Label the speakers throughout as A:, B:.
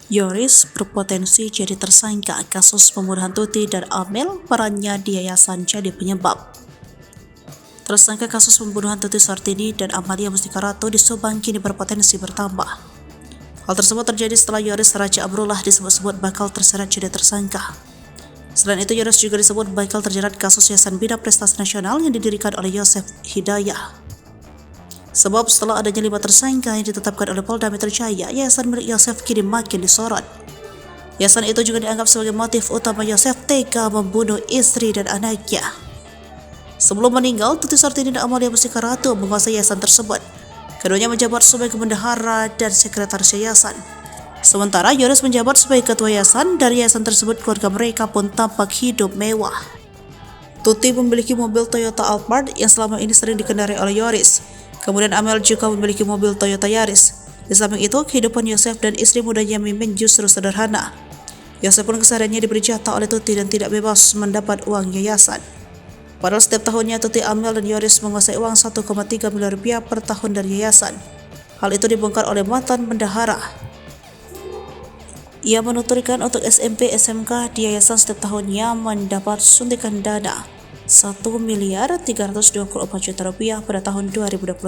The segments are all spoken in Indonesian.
A: Yoris berpotensi jadi tersangka kasus pembunuhan Tuti dan Amel, perannya di yayasan jadi penyebab. Tersangka kasus pembunuhan Tuti Sartini dan Amalia Mustika Ratu di Subang kini berpotensi bertambah. Hal tersebut terjadi setelah Yoris Raja Amrullah disebut-sebut bakal terseret jadi tersangka. Selain itu, Yoris juga disebut bakal terjerat kasus Yayasan Bina Prestasi Nasional yang didirikan oleh Yosef Hidayah. Sebab setelah adanya 5 tersangka yang ditetapkan oleh Polda Metro Jaya, yayasan milik Yosef kini makin disorot. Yayasan itu juga dianggap sebagai motif utama Yosef tega membunuh istri dan anaknya. Sebelum meninggal, Tuti Sartini dan Amalia Mustika Ratu menguasai yayasan tersebut. Keduanya menjabat sebagai bendahara dan sekretaris yayasan. Sementara Yoris menjabat sebagai ketua yayasan. Dari yayasan tersebut, keluarga mereka pun tampak hidup mewah. Tuti memiliki mobil Toyota Alphard yang selama ini sering dikendarai oleh Yoris. Kemudian Amel juga memiliki mobil Toyota Yaris. Di samping itu, kehidupan Yosef dan istri mudanya Mimin justru sederhana. Yosef pun kesehariannya diberi jatah oleh Tuti dan tidak bebas mendapat uang yayasan. Padahal setiap tahunnya Tuti, Amel, dan Yoris menguasai uang 1,3 miliar rupiah per tahun dari yayasan. Hal itu dibongkar oleh mantan bendahara. Ia menuturkan untuk SMP SMK di yayasan setiap tahunnya mendapat suntikan dana 1.324 juta rupiah pada tahun 2021.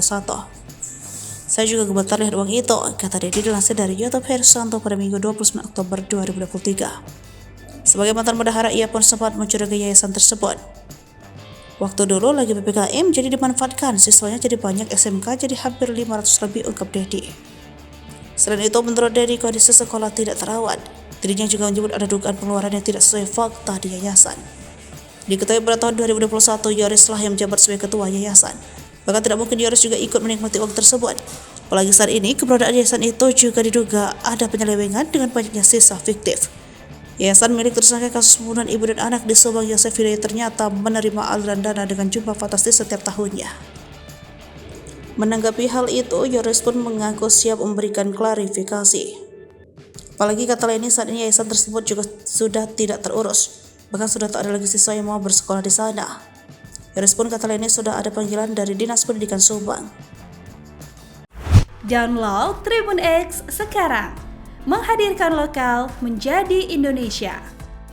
A: Saya juga gemetar lihat uang itu, kata Dedi dilansir dari YouTube Hersanto pada Minggu 29 Oktober 2023. Sebagai mantan bendahara, ia pun sempat mencurigai yayasan tersebut. Waktu dulu lagi PPKM jadi dimanfaatkan, siswanya jadi banyak, SMK jadi hampir 500 lebih, ungkap Dedi. Selain itu, menurut Dedi, kondisi sekolah tidak terawat. Dirinya juga menyebut ada dugaan pengeluaran yang tidak sesuai fakta di yayasan. Diketahui pada tahun 2021, Yoris lah yang menjabat sebagai ketua yayasan. Bahkan tidak mungkin Yoris juga ikut menikmati uang tersebut. Apalagi saat ini, keberadaan yayasan itu juga diduga ada penyelewengan dengan banyaknya sisa fiktif. Yayasan milik tersangka kasus pembunuhan ibu dan anak di Subang, Yosef Hidayah, ternyata menerima aliran dana dengan jumlah fantastis setiap tahunnya. Menanggapi hal itu, Yoris pun mengaku siap memberikan klarifikasi. Apalagi kata lainnya, saat ini yayasan tersebut juga sudah tidak terurus. Bahkan sudah tak ada lagi siswa yang mau bersekolah di sana. Yoris pun kata lainnya sudah ada panggilan dari Dinas Pendidikan Subang.
B: Download Tribun X sekarang, menghadirkan lokal menjadi Indonesia.